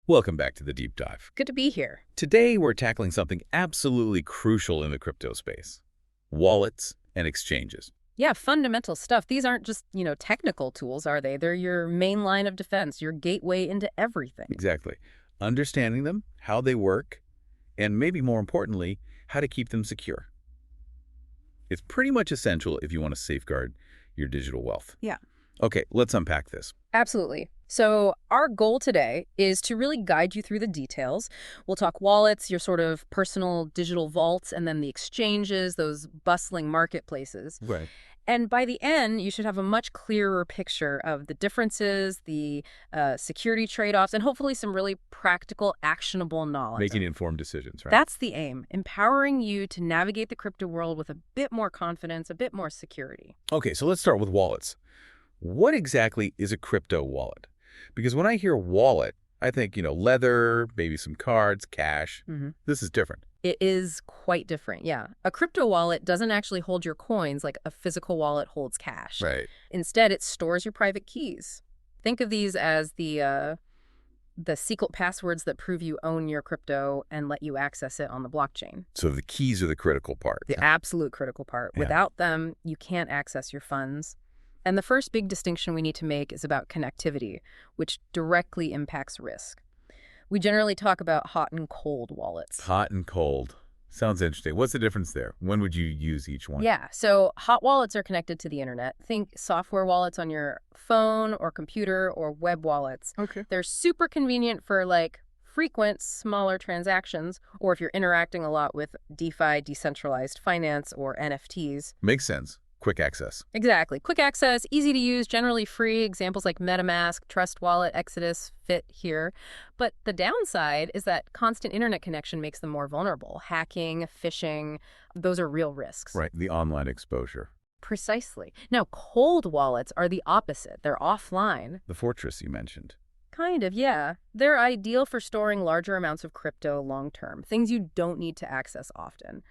Welcome back to the Deep Dive. Good to be here. Today, we're tackling something absolutely crucial in the crypto space: wallets and exchanges. Yeah, fundamental stuff. These aren't just, technical tools, are they? They're your main line of defense, your gateway into everything. Exactly. Understanding them, how they work, and maybe more importantly, how to keep them secure. It's pretty much essential if you want to safeguard your digital wealth. Yeah. Okay, let's unpack this. Absolutely. So our goal today is to really guide you through the details. We'll talk wallets, your sort of personal digital vaults, and then the exchanges, those bustling marketplaces. Right. And by the end, you should have a much clearer picture of the differences, the security trade-offs, and hopefully some really practical, actionable knowledge. Making informed decisions, right? That's the aim, empowering you to navigate the crypto world with a bit more confidence, a bit more security. Okay, so let's start with wallets. What exactly is a crypto wallet? Because when I hear wallet, I think, leather, maybe some cards, cash. This is different. It is quite different, yeah. A crypto wallet doesn't actually hold your coins like a physical wallet holds cash. Right. Instead, it stores your private keys. Think of these as the secret passwords that prove you own your crypto and let you access it on the blockchain. So the keys are the critical part. The absolute critical part. Yeah. Without them, you can't access your funds. And the first big distinction we need to make is about connectivity, which directly impacts risk. We generally talk about hot and cold wallets. Hot and cold. Sounds interesting. What's the difference there? When would you use each one? Yeah, so hot wallets are connected to the internet. Think software wallets on your phone or computer or web wallets. Okay. They're super convenient for frequent, smaller transactions, or if you're interacting a lot with DeFi, decentralized finance, or NFTs. Makes sense. Quick access. Exactly. Quick access, easy to use, generally free. Examples like MetaMask, Trust Wallet, Exodus fit here. But the downside is that constant internet connection makes them more vulnerable. Hacking, phishing, those are real risks. Right. The online exposure. Precisely. Now, cold wallets are the opposite. They're offline. The fortress you mentioned. Kind of, yeah. They're ideal for storing larger amounts of crypto long-term, things you don't need to access often.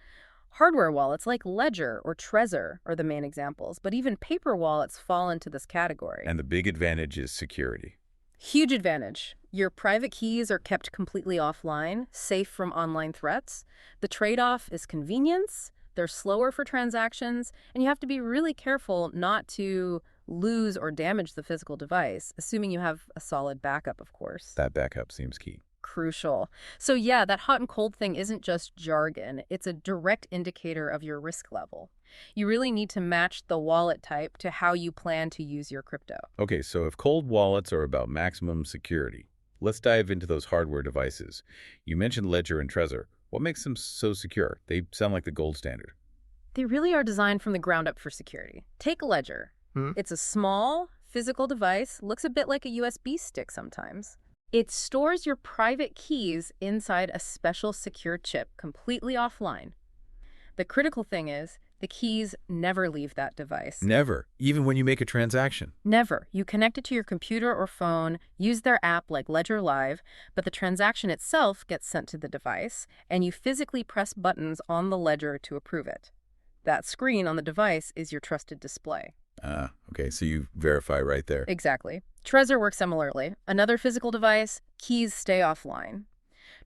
Hardware wallets like Ledger or Trezor are the main examples, but even paper wallets fall into this category. And the big advantage is security. Huge advantage. Your private keys are kept completely offline, safe from online threats. The trade-off is convenience. They're slower for transactions, and you have to be really careful not to lose or damage the physical device, assuming you have a solid backup, of course. That backup seems key. Crucial. So yeah, that hot and cold thing isn't just jargon. It's a direct indicator of your risk level. You really need to match the wallet type to how you plan to use your crypto. Okay, so if cold wallets are about maximum security, let's dive into those hardware devices. You mentioned Ledger and Trezor. What makes them so secure? They sound like the gold standard. They really are designed from the ground up for security. Take Ledger. It's a small, physical device, looks a bit like a USB stick sometimes. It stores your private keys inside a special secure chip, completely offline. The critical thing is, the keys never leave that device. Never, even when you make a transaction. Never. You connect it to your computer or phone, use their app like Ledger Live, but the transaction itself gets sent to the device, and you physically press buttons on the ledger to approve it. That screen on the device is your trusted display. Okay, so you verify right there. Exactly. Trezor works similarly. Another physical device, keys stay offline.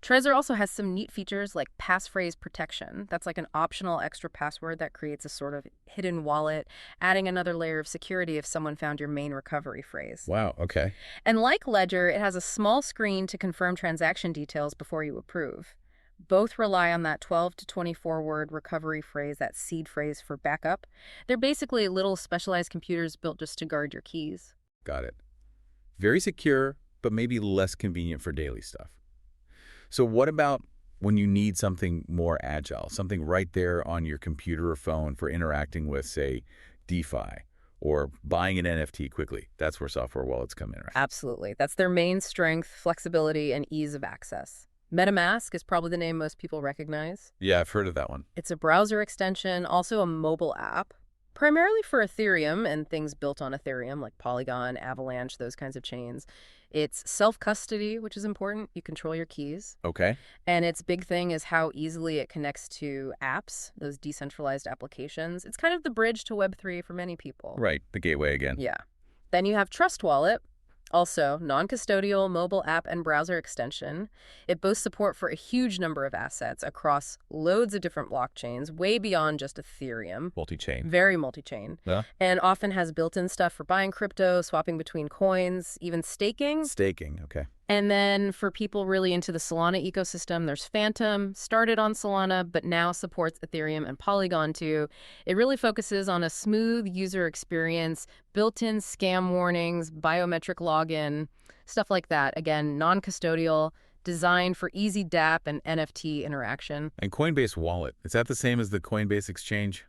Trezor also has some neat features like passphrase protection. That's like an optional extra password that creates a sort of hidden wallet, adding another layer of security if someone found your main recovery phrase. Wow, okay. And like Ledger, it has a small screen to confirm transaction details before you approve. Both rely on that 12 to 24 word recovery phrase, that seed phrase for backup. They're basically little specialized computers built just to guard your keys. Got it. Very secure, but maybe less convenient for daily stuff. So what about when you need something more agile, something right there on your computer or phone for interacting with, say, DeFi or buying an NFT quickly? That's where software wallets come in, right? Absolutely. That's their main strength, flexibility, and ease of access. MetaMask is probably the name most people recognize. Yeah, I've heard of that one. It's a browser extension, also a mobile app, primarily for Ethereum and things built on Ethereum like Polygon, Avalanche, those kinds of chains. It's self-custody, which is important. You control your keys. Okay. And its big thing is how easily it connects to apps, those decentralized applications. It's kind of the bridge to Web3 for many people. Right, the gateway again. Yeah. Then you have Trust Wallet. Also, non-custodial mobile app and browser extension. It boasts support for a huge number of assets across loads of different blockchains, way beyond just Ethereum. Multi-chain. Very multi-chain. Yeah. And often has built-in stuff for buying crypto, swapping between coins, even staking. Staking, okay. And then for people really into the Solana ecosystem, there's Phantom, started on Solana, but now supports Ethereum and Polygon too. It really focuses on a smooth user experience, built-in scam warnings, biometric login, stuff like that. Again, non-custodial, designed for easy dApp and NFT interaction. And Coinbase Wallet, is that the same as the Coinbase exchange?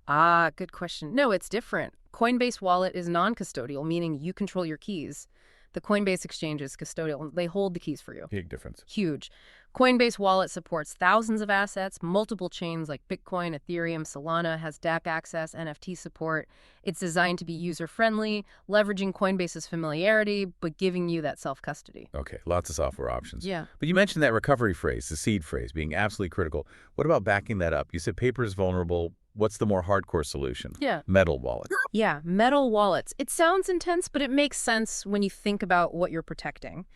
Ah, good question. No, it's different. Coinbase Wallet is non-custodial, meaning you control your keys. The Coinbase exchange is custodial. They hold the keys for you. Big difference. Huge. Coinbase Wallet supports thousands of assets, multiple chains like Bitcoin, Ethereum, Solana, has dApp access, NFT support. It's designed to be user-friendly, leveraging Coinbase's familiarity, but giving you that self-custody. Okay, lots of software options. Yeah. But you mentioned that recovery phrase, the seed phrase, being absolutely critical. What about backing that up? You said paper is vulnerable. What's the more hardcore solution? Yeah. Metal wallet. Yeah, metal wallets. It sounds intense, but it makes sense when you think about what you're protecting.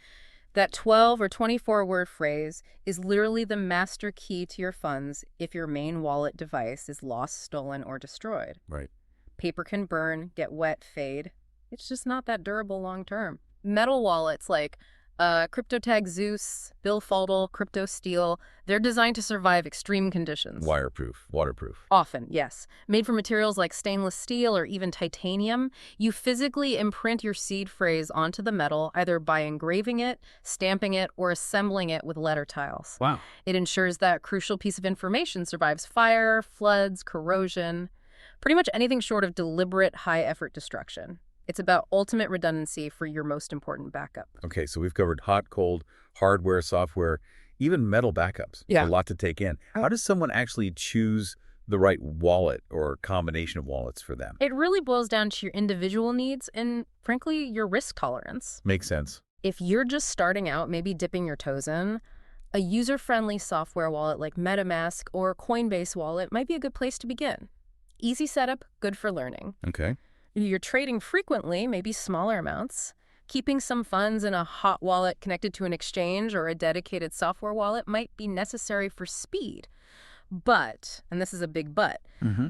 That 12 or 24-word phrase is literally the master key to your funds if your main wallet device is lost, stolen, or destroyed. Right. Paper can burn, get wet, fade. It's just not that durable long term. Metal wallets like CryptoTag Zeus, Bill Faudel, Crypto Steel, they're designed to survive extreme conditions. Wireproof, waterproof. Often, yes. Made from materials like stainless steel or even titanium, you physically imprint your seed phrase onto the metal either by engraving it, stamping it, or assembling it with letter tiles. Wow. It ensures that crucial piece of information survives fire, floods, corrosion, pretty much anything short of deliberate high-effort destruction. It's about ultimate redundancy for your most important backup. Okay, so we've covered hot, cold, hardware, software, even metal backups. Yeah. A lot to take in. How does someone actually choose the right wallet or combination of wallets for them? It really boils down to your individual needs and, frankly, your risk tolerance. Makes sense. If you're just starting out, maybe dipping your toes in, a user-friendly software wallet like MetaMask or Coinbase wallet might be a good place to begin. Easy setup, good for learning. Okay. If you're trading frequently, maybe smaller amounts, keeping some funds in a hot wallet connected to an exchange or a dedicated software wallet might be necessary for speed. But, and this is a big but,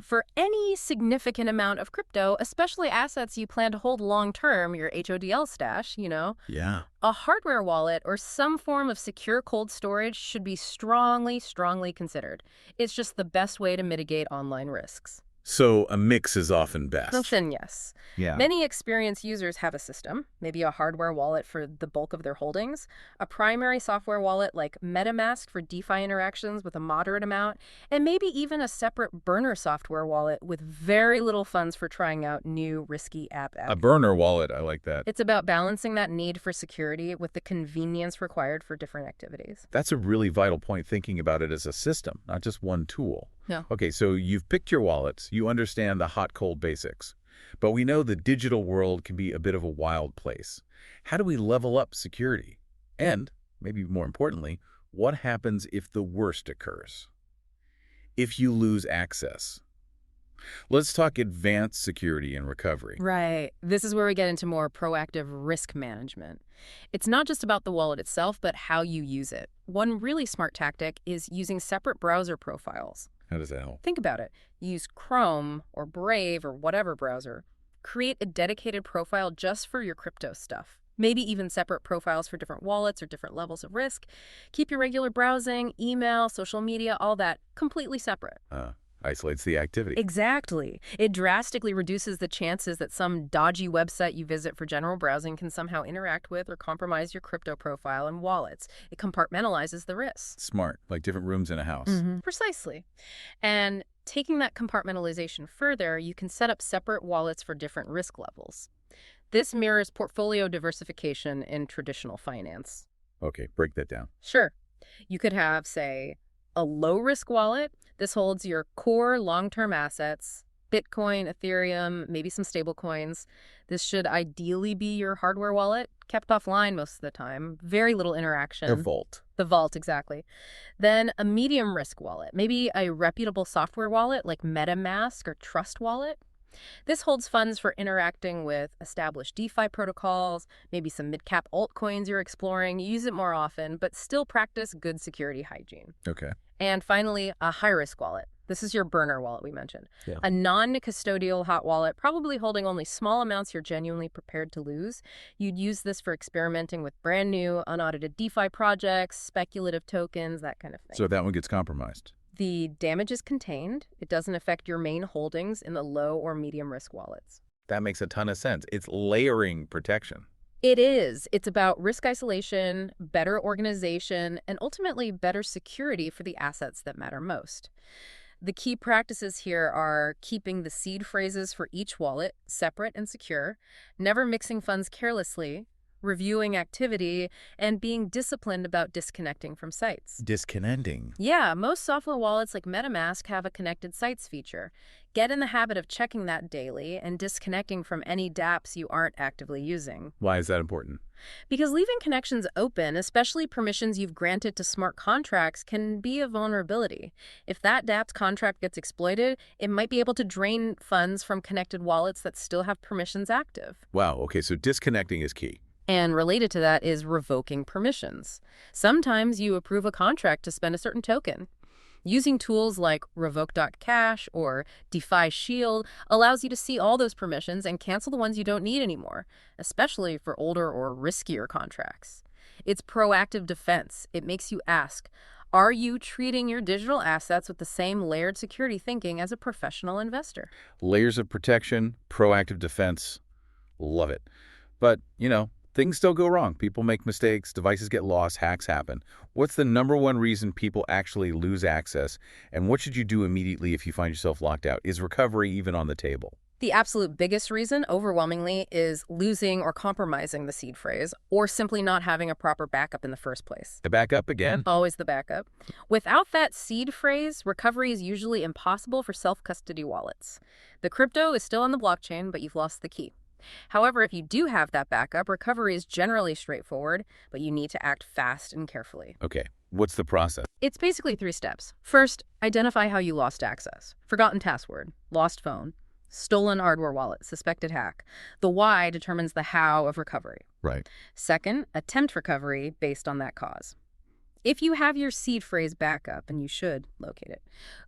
for any significant amount of crypto, especially assets you plan to hold long-term, your HODL stash, Yeah. a hardware wallet or some form of secure cold storage should be strongly, strongly considered. It's just the best way to mitigate online risks. So a mix is often best. Often, yes. Yeah. Many experienced users have a system, maybe a hardware wallet for the bulk of their holdings, a primary software wallet like MetaMask for DeFi interactions with a moderate amount, and maybe even a separate burner software wallet with very little funds for trying out new risky apps. A burner wallet, I like that. It's about balancing that need for security with the convenience required for different activities. That's a really vital point, thinking about it as a system, not just one tool. No. Okay, so you've picked your wallets. You understand the hot-cold basics. But we know the digital world can be a bit of a wild place. How do we level up security? And, maybe more importantly, what happens if the worst occurs? If you lose access? Let's talk advanced security and recovery. Right. This is where we get into more proactive risk management. It's not just about the wallet itself, but how you use it. One really smart tactic is using separate browser profiles. How does that help? Think about it. Use Chrome or Brave or whatever browser. Create a dedicated profile just for your crypto stuff. Maybe even separate profiles for different wallets or different levels of risk. Keep your regular browsing, email, social media, all that completely separate. Isolates the activity. Exactly. It drastically reduces the chances that some dodgy website you visit for general browsing can somehow interact with or compromise your crypto profile and wallets. It compartmentalizes the risks. Smart, like different rooms in a house. Precisely. And taking that compartmentalization further, you can set up separate wallets for different risk levels. This mirrors portfolio diversification in traditional finance. Okay, break that down. Sure. You could have, say, a low-risk wallet. This holds your core long-term assets, Bitcoin, Ethereum, maybe some stable coins. This should ideally be your hardware wallet, kept offline most of the time, very little interaction. Or vault. The vault, exactly. Then a medium-risk wallet, maybe a reputable software wallet like MetaMask or Trust Wallet. This holds funds for interacting with established DeFi protocols, maybe some mid-cap altcoins you're exploring. You use it more often, but still practice good security hygiene. Okay. And finally, a high-risk wallet. This is your burner wallet we mentioned. Yeah. A non-custodial hot wallet, probably holding only small amounts you're genuinely prepared to lose. You'd use this for experimenting with brand new, unaudited DeFi projects, speculative tokens, that kind of thing. So that one gets compromised. The damage is contained. It doesn't affect your main holdings in the low or medium risk wallets. That makes a ton of sense. It's layering protection. It is. It's about risk isolation, better organization, and ultimately better security for the assets that matter most. The key practices here are keeping the seed phrases for each wallet separate and secure, never mixing funds carelessly, reviewing activity, and being disciplined about disconnecting from sites. Disconnecting. Yeah, most software wallets like MetaMask have a connected sites feature. Get in the habit of checking that daily and disconnecting from any dApps you aren't actively using. Why is that important? Because leaving connections open, especially permissions you've granted to smart contracts, can be a vulnerability. If that dApp's contract gets exploited, it might be able to drain funds from connected wallets that still have permissions active. Wow, okay, so disconnecting is key. And related to that is revoking permissions. Sometimes you approve a contract to spend a certain token. Using tools like revoke.cash or DeFi Shield allows you to see all those permissions and cancel the ones you don't need anymore, especially for older or riskier contracts. It's proactive defense. It makes you ask, are you treating your digital assets with the same layered security thinking as a professional investor? Layers of protection, proactive defense. Love it. But, things still go wrong. People make mistakes, devices get lost, hacks happen. What's the number one reason people actually lose access? And what should you do immediately if you find yourself locked out? Is recovery even on the table? The absolute biggest reason, overwhelmingly, is losing or compromising the seed phrase, or simply not having a proper backup in the first place. The backup again? Always the backup. Without that seed phrase, recovery is usually impossible for self-custody wallets. The crypto is still on the blockchain, but you've lost the key. However, if you do have that backup, recovery is generally straightforward, but you need to act fast and carefully. Okay, what's the process? It's basically 3 steps. First, identify how you lost access. Forgotten password, lost phone, stolen hardware wallet, suspected hack. The why determines the how of recovery. Right. Second, attempt recovery based on that cause. If you have your seed phrase backup, and you should locate it,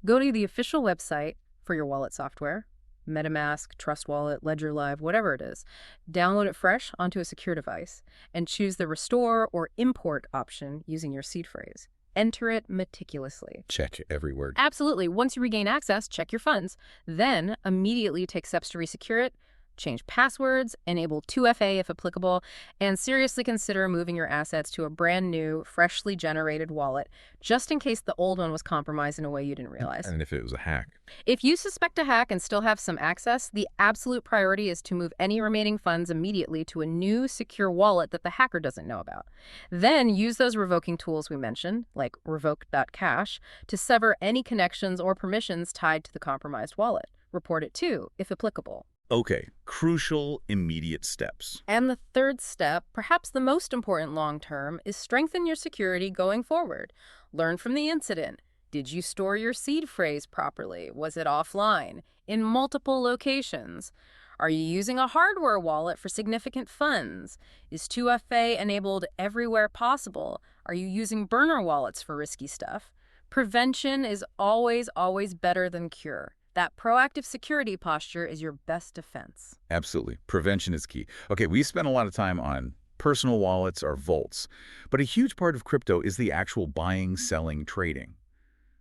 go to the official website for your wallet software, MetaMask, Trust Wallet, Ledger Live, whatever it is. Download it fresh onto a secure device and choose the restore or import option using your seed phrase. Enter it meticulously. Check every word. Absolutely. Once you regain access, check your funds. Then immediately take steps to resecure it, change passwords, enable 2FA if applicable, and seriously consider moving your assets to a brand new, freshly generated wallet, just in case the old one was compromised in a way you didn't realize. And if it was a hack? If you suspect a hack and still have some access, the absolute priority is to move any remaining funds immediately to a new, secure wallet that the hacker doesn't know about. Then use those revoking tools we mentioned, like revoke.cash, to sever any connections or permissions tied to the compromised wallet. Report it too, if applicable. Okay, crucial immediate steps. And the third step, perhaps the most important long-term, is strengthen your security going forward. Learn from the incident. Did you store your seed phrase properly? Was it offline? In multiple locations? Are you using a hardware wallet for significant funds? Is 2FA enabled everywhere possible? Are you using burner wallets for risky stuff? Prevention is always, always better than cure. That proactive security posture is your best defense. Absolutely. Prevention is key. Okay, we spent a lot of time on personal wallets or vaults, but a huge part of crypto is the actual buying, selling, trading,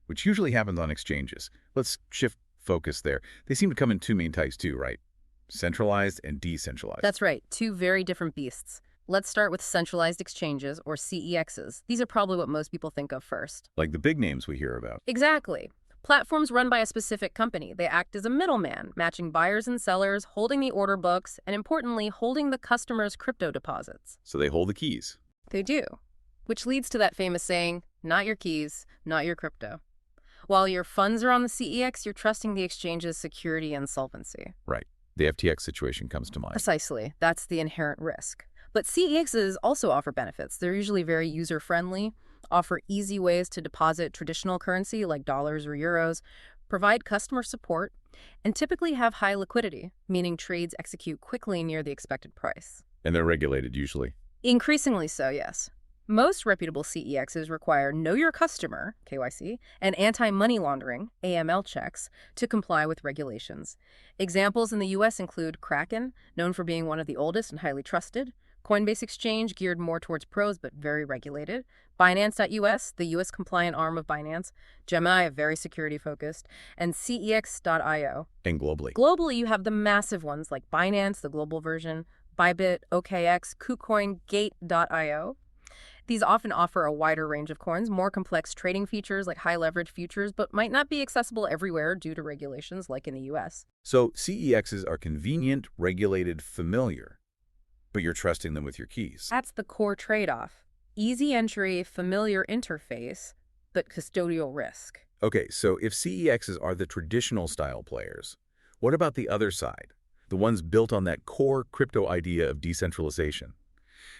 which usually happens on exchanges. Let's shift focus there. They seem to come in 2 main types too, right? Centralized and decentralized. That's right. 2 very different beasts. Let's start with centralized exchanges, or CEXs. These are probably what most people think of first. Like the big names we hear about. Exactly. Platforms run by a specific company. They act as a middleman, matching buyers and sellers, holding the order books, and importantly, holding the customer's crypto deposits. So they hold the keys. They do. Which leads to that famous saying, not your keys, not your crypto. While your funds are on the CEX, you're trusting the exchange's security and solvency. Right. The FTX situation comes to mind. Precisely. That's the inherent risk. But CEXs also offer benefits. They're usually very user-friendly, offer easy ways to deposit traditional currency like dollars or euros, provide customer support, and typically have high liquidity, meaning trades execute quickly near the expected price. And they're regulated usually. Increasingly so, yes. Most reputable CEXs require Know Your Customer, KYC, and anti-money laundering, AML checks, to comply with regulations. Examples in the U.S. include Kraken, known for being one of the oldest and highly trusted, Coinbase Exchange, geared more towards pros but very regulated, Binance.us, the U.S. compliant arm of Binance, Gemini, very security-focused, and CEX.io. And globally. Globally, you have the massive ones like Binance, the global version, Bybit, OKX, KuCoin, Gate.io. These often offer a wider range of coins, more complex trading features like high-leverage futures, but might not be accessible everywhere due to regulations like in the U.S. So CEXs are convenient, regulated, familiar, but you're trusting them with your keys. That's the core trade-off. Easy entry, familiar interface, but custodial risk. Okay, so if CEXs are the traditional style players, what about the other side? The ones built on that core crypto idea of decentralization.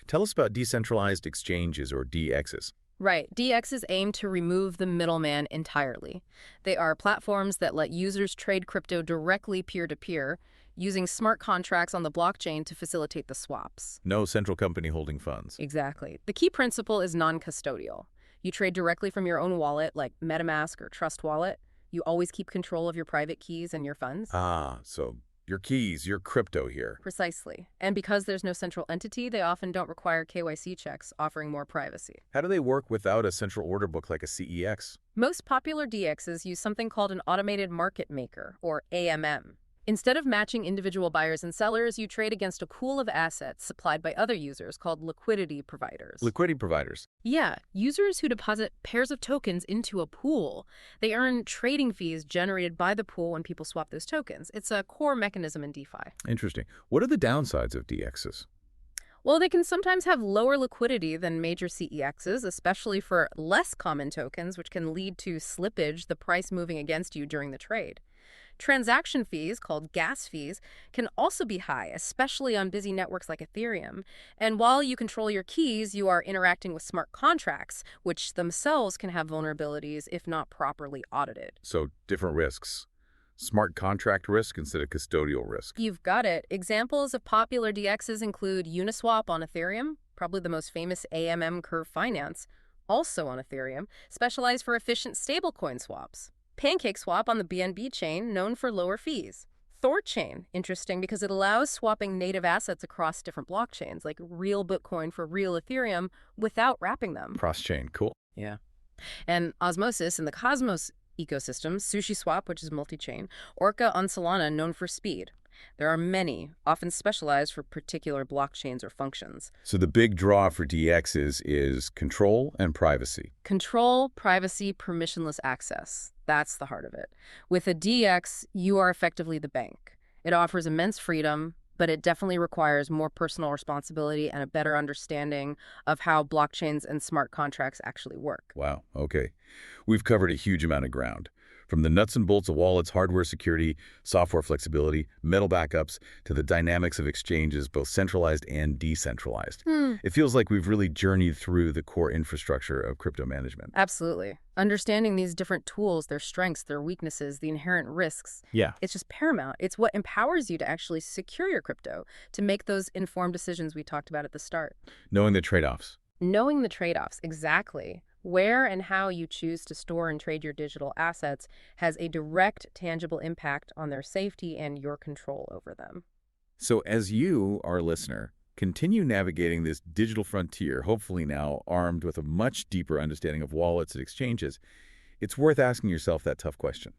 Tell us about decentralized exchanges, or DEXs. Right. DEXs aim to remove the middleman entirely. They are platforms that let users trade crypto directly peer-to-peer, using smart contracts on the blockchain to facilitate the swaps. No central company holding funds. Exactly. The key principle is non-custodial. You trade directly from your own wallet, like MetaMask or Trust Wallet. You always keep control of your private keys and your funds. So your keys, your crypto here. Precisely. And because there's no central entity, they often don't require KYC checks, offering more privacy. How do they work without a central order book like a CEX? Most popular DEXs use something called an automated market maker, or AMM. Instead of matching individual buyers and sellers, you trade against a pool of assets supplied by other users called liquidity providers. Liquidity providers. Yeah, users who deposit pairs of tokens into a pool. They earn trading fees generated by the pool when people swap those tokens. It's a core mechanism in DeFi. Interesting. What are the downsides of DEXs? Well, they can sometimes have lower liquidity than major CEXs, especially for less common tokens, which can lead to slippage, the price moving against you during the trade. Transaction fees, called gas fees, can also be high, especially on busy networks like Ethereum. And while you control your keys, you are interacting with smart contracts, which themselves can have vulnerabilities if not properly audited. So different risks. Smart contract risk instead of custodial risk. You've got it. Examples of popular DEXs include Uniswap on Ethereum, probably the most famous AMM Curve Finance, also on Ethereum, specialized for efficient stablecoin swaps. PancakeSwap on the BNB chain, known for lower fees. ThorChain, interesting because it allows swapping native assets across different blockchains, like real Bitcoin for real Ethereum, without wrapping them. Cross-chain, cool. Yeah. And Osmosis in the Cosmos ecosystem, SushiSwap, which is multi-chain, Orca on Solana, known for speed. There are many, often specialized for particular blockchains or functions. So the big draw for DEXs is control and privacy. Control, privacy, permissionless access. That's the heart of it. With a DEX, you are effectively the bank. It offers immense freedom, but it definitely requires more personal responsibility and a better understanding of how blockchains and smart contracts actually work. Wow, okay. We've covered a huge amount of ground. From the nuts and bolts of wallets, hardware security, software flexibility, metal backups, to the dynamics of exchanges, both centralized and decentralized. It feels like we've really journeyed through the core infrastructure of crypto management. Absolutely. Understanding these different tools, their strengths, their weaknesses, the inherent risks, Yeah. it's just paramount. It's what empowers you to actually secure your crypto, to make those informed decisions we talked about at the start. Knowing the trade-offs. Knowing the trade-offs, exactly. Where and how you choose to store and trade your digital assets has a direct, tangible impact on their safety and your control over them. So as you, our listener, continue navigating this digital frontier, hopefully now armed with a much deeper understanding of wallets and exchanges, it's worth asking yourself that tough question.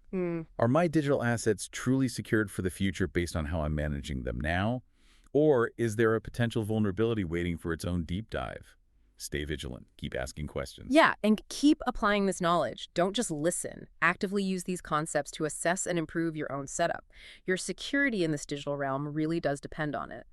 Are my digital assets truly secured for the future based on how I'm managing them now? Or is there a potential vulnerability waiting for its own deep dive? Stay vigilant. Keep asking questions. Yeah, and keep applying this knowledge. Don't just listen. Actively use these concepts to assess and improve your own setup. Your security in this digital realm really does depend on it.